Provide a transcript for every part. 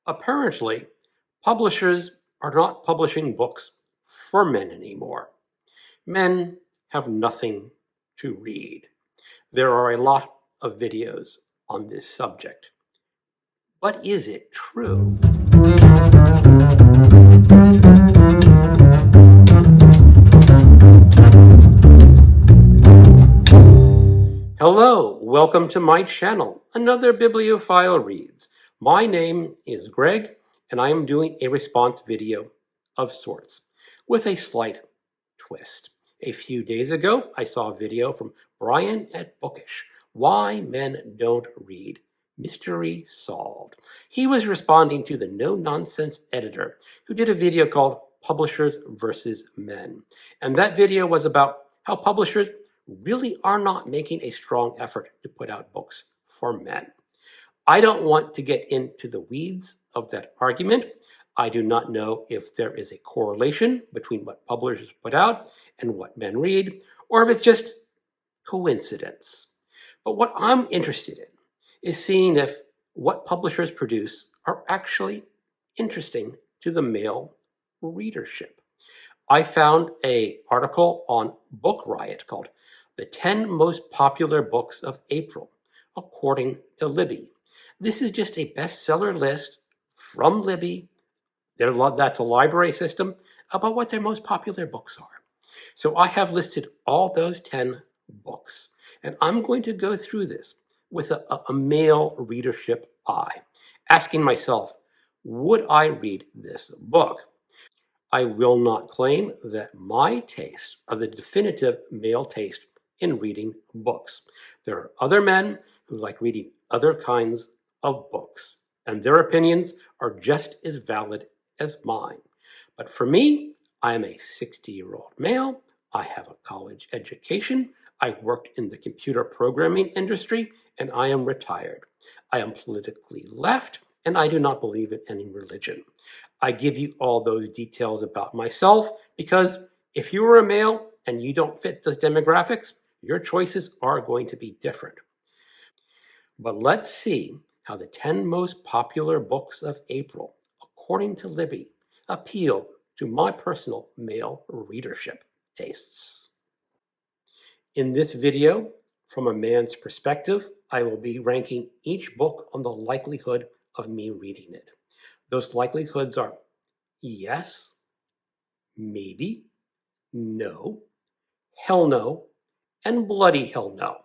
Apparently, publishers are not publishing books for men anymore. Men have nothing to read. There are a lot of videos on this subject. But is it true? Hello, welcome to my channel, Another Bibliophile Reads. My name is Greg, and I am doing a response video of sorts, with a slight twist. A few days ago, I saw a video from Brian at Bookish, Why Men Don't Read. Mystery Solved. He was responding to the no-nonsense editor, who did a video called Publishers versus Men. And that video was about how publishers really are not making a strong effort to put out books for men. I don't want to get into the weeds of that argument. I do not know if there is a correlation between what publishers put out and what men read, or if it's just coincidence. But what I'm interested in is seeing if what publishers produce are actually interesting to the male readership. I found an article on Bookriot called The 10 Most Popular Books of April, according to Libby. This is just a bestseller list from Libby. That's a library system about what their most popular books are. So I have listed all those 10 books, and I'm going to go through this with a male readership eye, asking myself, would I read this book? I will not claim that my tastes are the definitive male taste in reading books. There are other men who like reading other kinds of books, and their opinions are just as valid as mine. But for me, I am a 60-year-old male. I have a college education. I worked in the computer programming industry, and I am retired. I am politically left, and I do not believe in any religion. I give you all those details about myself because if you are a male and you don't fit those demographics, your choices are going to be different. But let's see how the 10 most popular books of April, according to Libby, appeal to my personal male readership tastes. In this video, from a man's perspective, I will be ranking each book on the likelihood of me reading it. Those likelihoods are yes, maybe, no, hell no, and bloody hell no.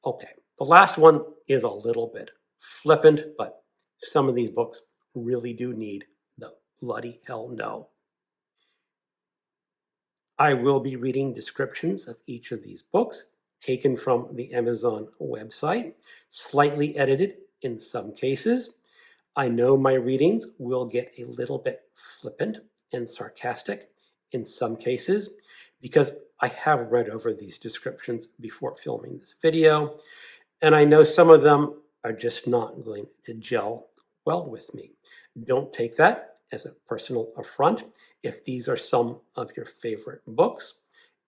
Okay, the last one is a little bit flippant, but some of these books really do need the bloody hell no. I will be reading descriptions of each of these books, taken from the Amazon website, slightly edited in some cases. I know my readings will get a little bit flippant and sarcastic in some cases because I have read over these descriptions before filming this video, and I know some of them are just not going to gel well with me. Don't take that as a personal affront if these are some of your favorite books.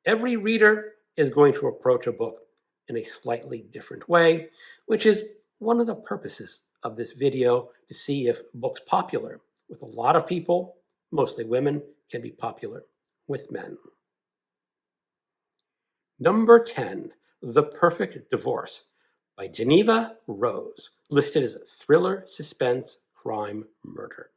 Every reader is going to approach a book in a slightly different way, which is one of the purposes of this video, to see if books popular with a lot of people, mostly women, can be popular with men. Number 10, The Perfect Divorce by Jeneva Rose, listed as a thriller, suspense, crime, murder.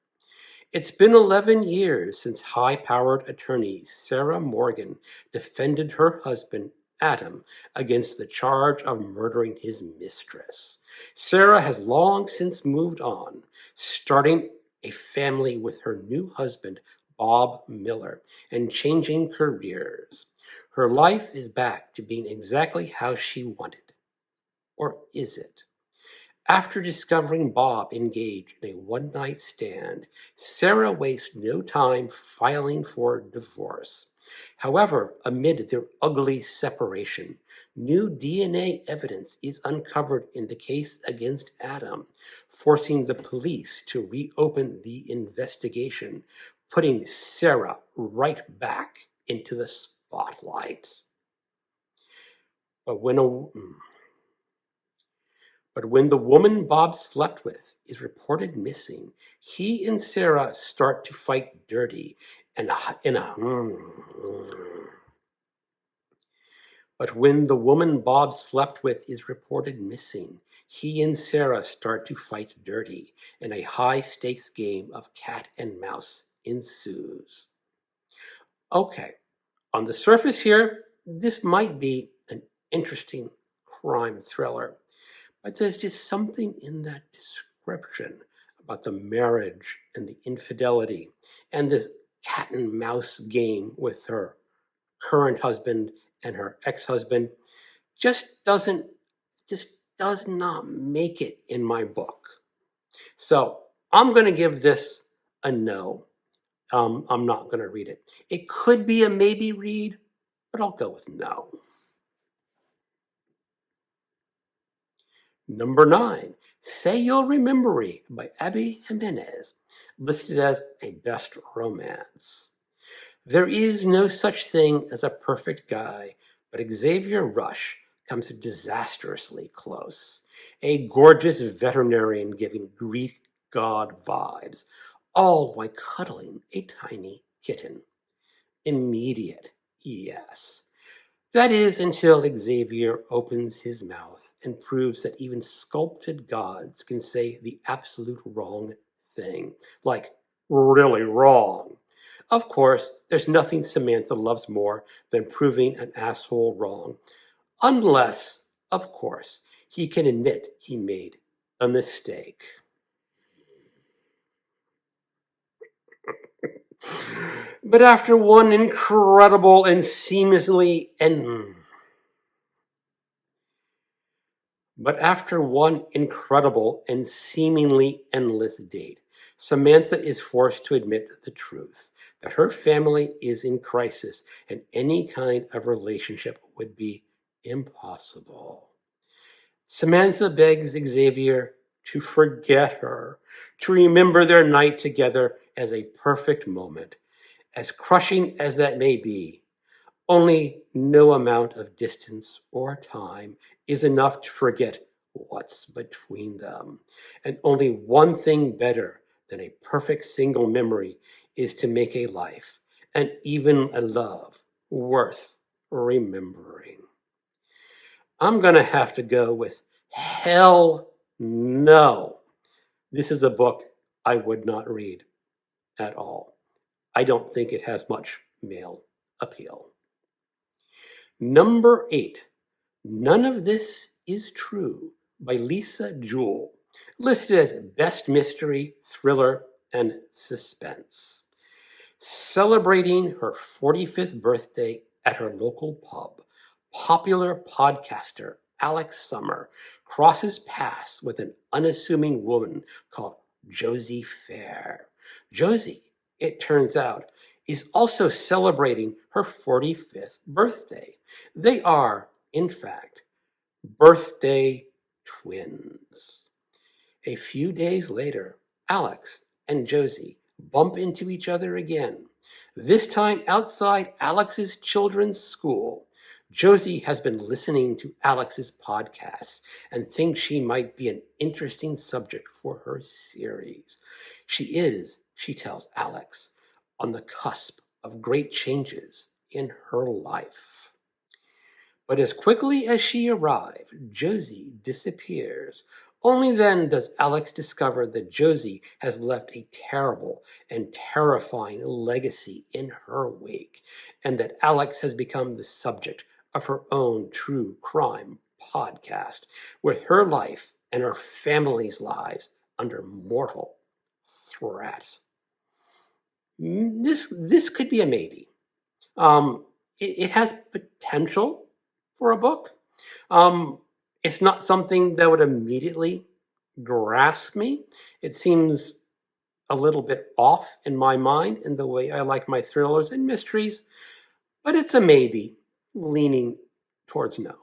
It's been 11 years since high-powered attorney Sarah Morgan defended her husband Adam against the charge of murdering his mistress. Sarah has long since moved on, starting a family with her new husband, Bob Miller, and changing careers. Her life is back to being exactly how she wanted. Or is it? After discovering Bob engaged in a one-night stand, Sarah wastes no time filing for divorce. However, amid their ugly separation, new DNA evidence is uncovered in the case against Adam, forcing the police to reopen the investigation, putting Sarah right back into the spotlight. But But when the woman Bob slept with is reported missing, he and Sarah start to fight dirty and in a But when the woman Bob slept with is reported missing, he and Sarah start to fight dirty, and a high-stakes game of cat and mouse ensues. Okay, on the surface here, this might be an interesting crime thriller, but there's just something in that description about the marriage and the infidelity and this cat and mouse game with her current husband and her ex-husband just does not make it in my book. So I'm going to give this a no. I'm not going to read it. It could be a maybe read, but I'll go with no. Number 9, Say You'll Remember Me by Abby Jimenez, listed as a best romance. There is no such thing as a perfect guy, but Xavier Rush comes disastrously close. A gorgeous veterinarian giving Greek god vibes, all while cuddling a tiny kitten. Immediate, yes. That is until Xavier opens his mouth and proves that even sculpted gods can say the absolute wrong thing. Like, really wrong. Of course, there's nothing Samantha loves more than proving an asshole wrong. Unless, of course, he can admit he made a mistake. But after one incredible and seamlessly seemingly endless date, Samantha is forced to admit the truth, that her family is in crisis and any kind of relationship would be impossible. Samantha begs Xavier to forget her, to remember their night together as a perfect moment, as crushing as that may be. Only no amount of distance or time is enough to forget what's between them. And only one thing better than a perfect single memory is to make a life, and even a love, worth remembering. I'm going to have to go with hell no. This is a book I would not read at all. I don't think it has much male appeal. Number 8, None of This Is True by Lisa Jewell, listed as Best Mystery, Thriller, and Suspense. Celebrating her 45th birthday at her local pub, popular podcaster Alex Summer crosses paths with an unassuming woman called Josie Fair. Josie, it turns out, is also celebrating her 45th birthday. They are, in fact, birthday twins. A few days later, Alex and Josie bump into each other again, this time outside Alex's children's school. Josie has been listening to Alex's podcast and thinks she might be an interesting subject for her series. She is, she tells Alex, on the cusp of great changes in her life. But as quickly as she arrived, Josie disappears. Only then does Alex discover that Josie has left a terrible and terrifying legacy in her wake, and that Alex has become the subject of her own true crime podcast, with her life and her family's lives under mortal threat. This could be a maybe. It has potential for a book. It's not something that would immediately grasp me. It seems a little bit off in my mind in the way I like my thrillers and mysteries, but it's a maybe, leaning towards no.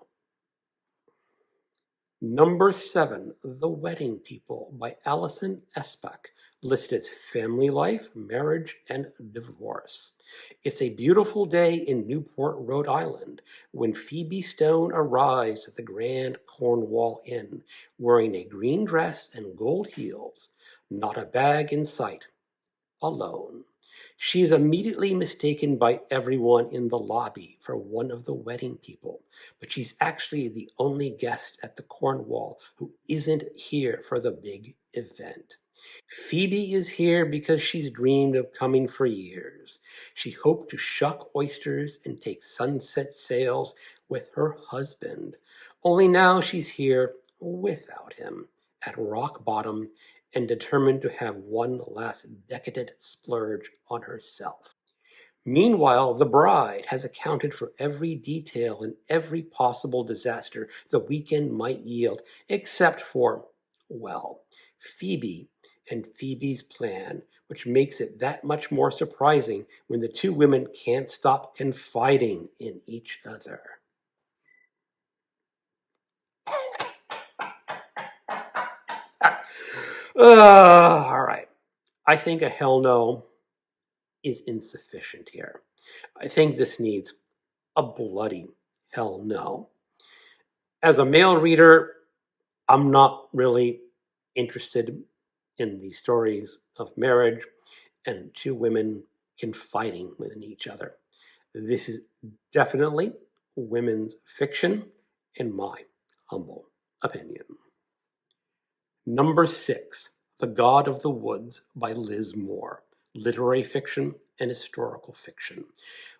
Number 7, The Wedding People by Alison Espach, listed as family life, marriage, and divorce. It's a beautiful day in Newport, Rhode Island, when Phoebe Stone arrives at the Grand Cornwall Inn, wearing a green dress and gold heels, not a bag in sight, alone. She is immediately mistaken by everyone in the lobby for one of the wedding people, but she's actually the only guest at the Cornwall who isn't here for the big event. Phoebe is here because she's dreamed of coming for years. She hoped to shuck oysters and take sunset sails with her husband. Only now she's here without him, at rock bottom, and determined to have one last decadent splurge on herself. Meanwhile, the bride has accounted for every detail and every possible disaster the weekend might yield, except for, well, Phoebe and Phoebe's plan, which makes it that much more surprising when the two women can't stop confiding in each other. All right. I think a hell no is insufficient here. I think this needs a bloody hell no. As a male reader, I'm not really interested in the stories of marriage and two women confiding within each other. This is definitely women's fiction, in my humble opinion. Number 6, The God of the Woods by Liz Moore, literary fiction and historical fiction.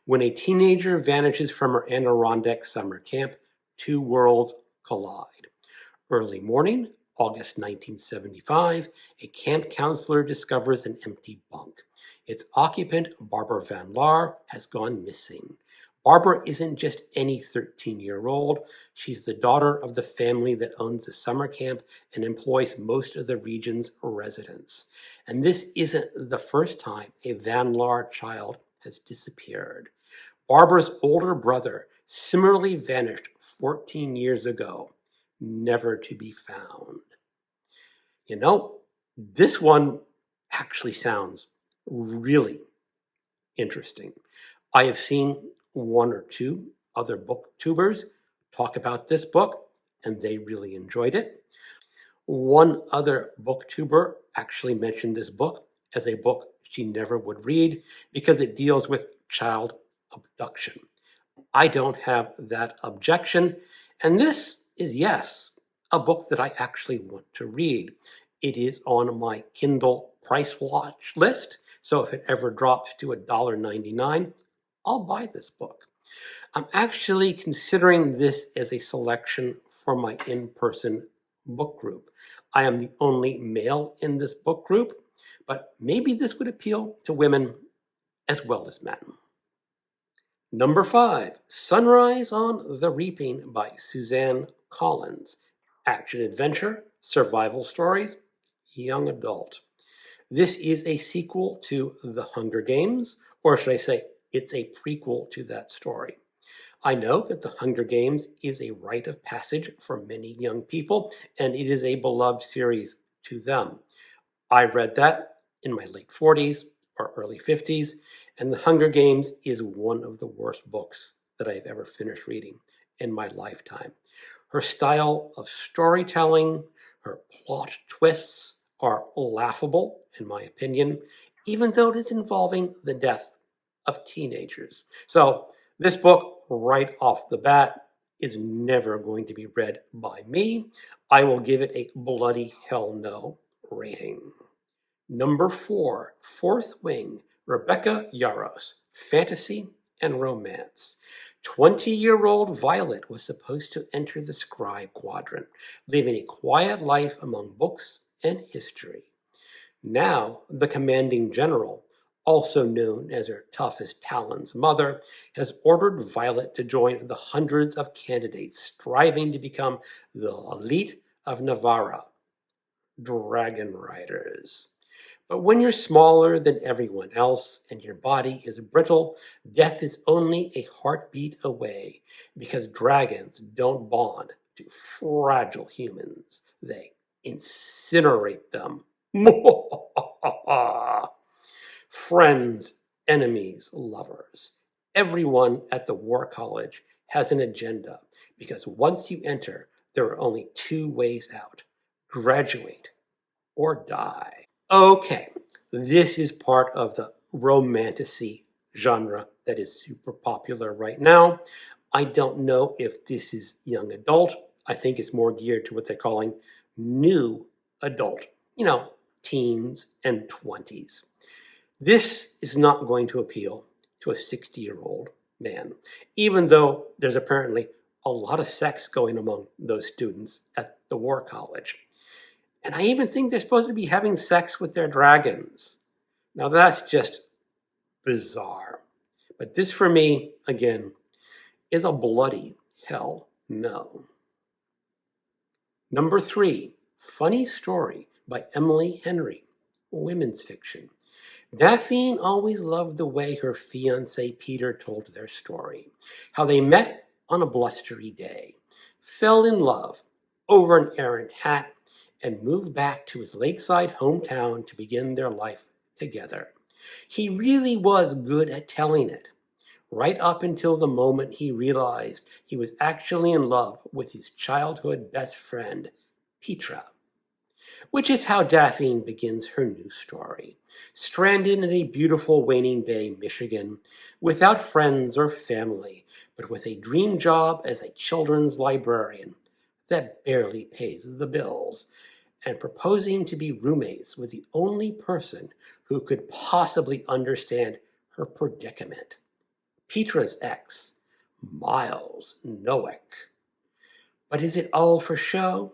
When a teenager vanishes from her Adirondack summer camp, two worlds collide. Early morning, August 1975, a camp counselor discovers an empty bunk. Its occupant, Barbara Van Laar, has gone missing. Barbara isn't just any 13-year-old. She's the daughter of the family that owns the summer camp and employs most of the region's residents. And this isn't the first time a Van Laar child has disappeared. Barbara's older brother similarly vanished 14 years ago, never to be found. You know, this one actually sounds really interesting. I have seen one or two other booktubers talk about this book, and they really enjoyed it. One other booktuber actually mentioned this book as a book she never would read because it deals with child abduction. I don't have that objection, and this is, yes, a book that I actually want to read. It is on my Kindle price watch list, so if it ever drops to $1.99, I'll buy this book. I'm actually considering this as a selection for my in-person book group. I am the only male in this book group, but maybe this would appeal to women as well as men. Number 5, Sunrise on the Reaping by Suzanne Collins. Action adventure, survival stories, young adult. This is a sequel to The Hunger Games, or should I say, it's a prequel to that story. I know that The Hunger Games is a rite of passage for many young people, and it is a beloved series to them. I read that in my late 40s or early 50s, and The Hunger Games is one of the worst books that I've ever finished reading in my lifetime. Her style of storytelling, her plot twists are laughable, in my opinion, even though it is involving the death of teenagers. So this book, right off the bat, is never going to be read by me. I will give it a bloody hell no rating. Number 4, Fourth Wing, Rebecca Yarros, fantasy and romance. 20-year-old Violet was supposed to enter the scribe quadrant, living a quiet life among books and history. Now, the commanding general, also known as her tough as Talon's mother, has ordered Violet to join the hundreds of candidates striving to become the elite of Navarra, dragon riders. But when you're smaller than everyone else and your body is brittle, death is only a heartbeat away because dragons don't bond to fragile humans. They incinerate them. Friends, enemies, lovers. Everyone at the War College has an agenda because once you enter, there are only two ways out: graduate or die. Okay, this is part of the romantasy genre that is super popular right now. I don't know if this is young adult. I think it's more geared to what they're calling new adult, teens and 20s. This is not going to appeal to a 60-year-old man, even though there's apparently a lot of sex going among those students at the War College. And I even think they're supposed to be having sex with their dragons. Now that's just bizarre. But this for me, again, is a bloody hell no. Number 3, Funny Story by Emily Henry, women's fiction. Daphne always loved the way her fiancé Peter told their story, how they met on a blustery day, fell in love over an errant hat, and moved back to his lakeside hometown to begin their life together. He really was good at telling it, right up until the moment he realized he was actually in love with his childhood best friend, Petra. Which is how Daphne begins her new story, stranded in a beautiful Waning Bay, Michigan, without friends or family, but with a dream job as a children's librarian that barely pays the bills, and proposing to be roommates with the only person who could possibly understand her predicament, Petra's ex, Miles Nowick. But is it all for show?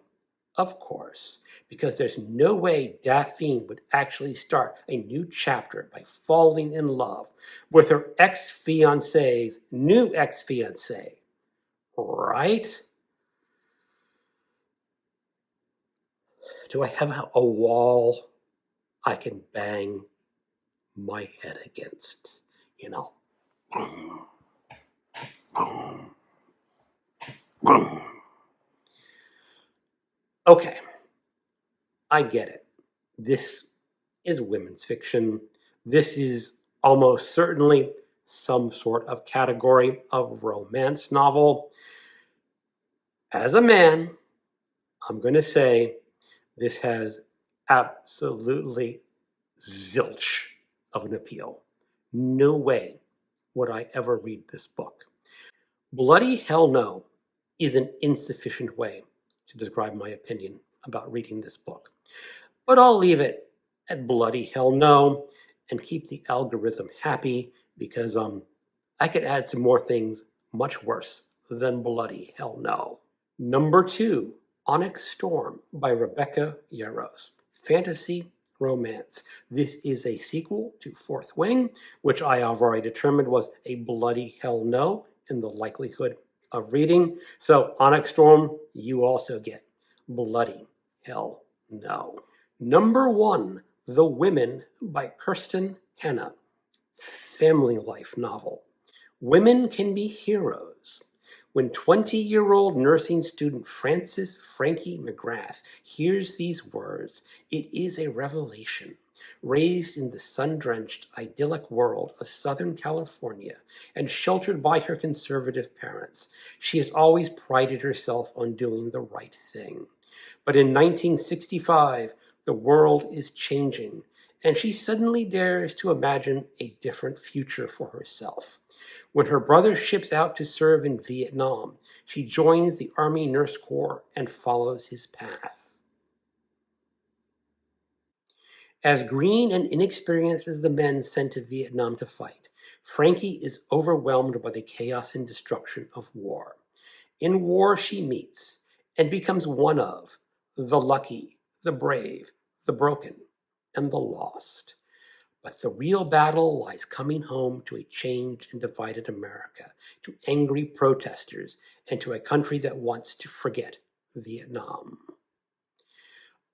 Of course, because there's no way Daphne would actually start a new chapter by falling in love with her ex-fiancé's new ex-fiancé, right? Do I have a wall I can bang my head against? Boom, boom, boom. Okay, I get it. This is women's fiction. This is almost certainly some sort of category of romance novel. As a man, I'm going to say this has absolutely zilch of an appeal. No way would I ever read this book. Bloody hell no is an insufficient way to describe my opinion about reading this book. But I'll leave it at bloody hell no and keep the algorithm happy because I could add some more things much worse than bloody hell no. Number 2, Onyx Storm by Rebecca Yarros. Fantasy romance. This is a sequel to Fourth Wing, which I have already determined was a bloody hell no in the likelihood of reading. So Onyx Storm, you also get bloody hell no. Number 1, The Women by Kristin Hannah. Family life novel. Women can be heroes. When 20-year-old nursing student Frances Frankie McGrath hears these words, it is a revelation. Raised in the sun-drenched, idyllic world of Southern California and sheltered by her conservative parents, she has always prided herself on doing the right thing. But in 1965, the world is changing, and she suddenly dares to imagine a different future for herself. When her brother ships out to serve in Vietnam, she joins the Army Nurse Corps and follows his path. As green and inexperienced as the men sent to Vietnam to fight, Frankie is overwhelmed by the chaos and destruction of war. In war, she meets and becomes one of the lucky, the brave, the broken, and the lost. But the real battle lies coming home to a changed and divided America, to angry protesters, and to a country that wants to forget Vietnam.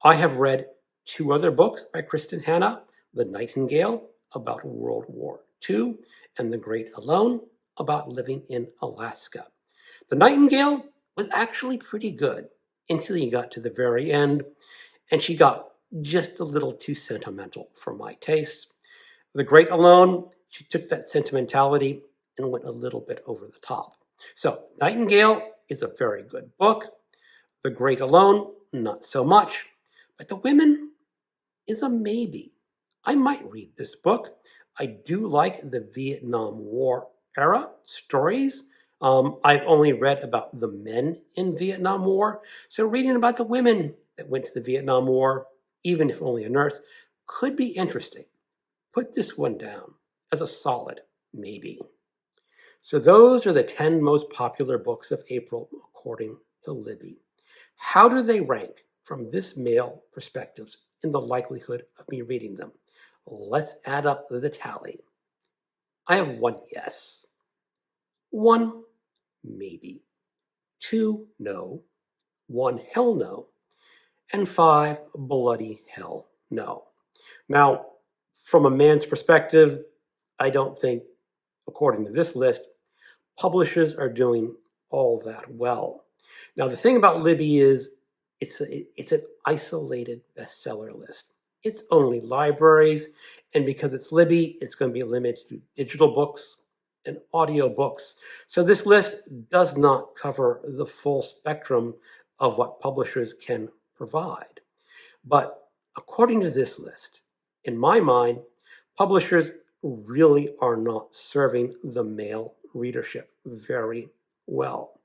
I have read 2 other books by Kristin Hannah, The Nightingale, about World War II, and The Great Alone, about living in Alaska. The Nightingale was actually pretty good until you got to the very end, and she got just a little too sentimental for my taste. The Great Alone, she took that sentimentality and went a little bit over the top. So, Nightingale is a very good book. The Great Alone, not so much. But The Women is a maybe. I might read this book. I do like the Vietnam War era stories. I've only read about the men in Vietnam War, so reading about the women that went to the Vietnam War, even if only a nurse, could be interesting. Put this one down as a solid maybe. So those are the 10 most popular books of April, according to Libby. How do they rank from this male perspectives in the likelihood of me reading them? Let's add up the tally. I have 1 yes, 1 maybe, 2 no, 1 hell no, and 5 bloody hell no. Now, from a man's perspective, I don't think, according to this list, publishers are doing all that well. Now, the thing about Libby is it's an isolated bestseller list. It's only libraries, and because it's Libby, it's going to be limited to digital books and audiobooks. So this list does not cover the full spectrum of what publishers can provide. But according to this list, in my mind, publishers really are not serving the male readership very well.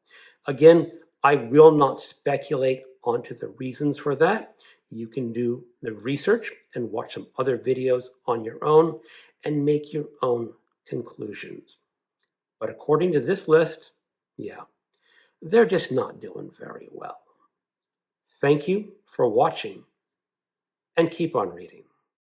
Again, I will not speculate onto the reasons for that. You can do the research and watch some other videos on your own and make your own conclusions. But according to this list, yeah, they're just not doing very well. Thank you for watching, and keep on reading.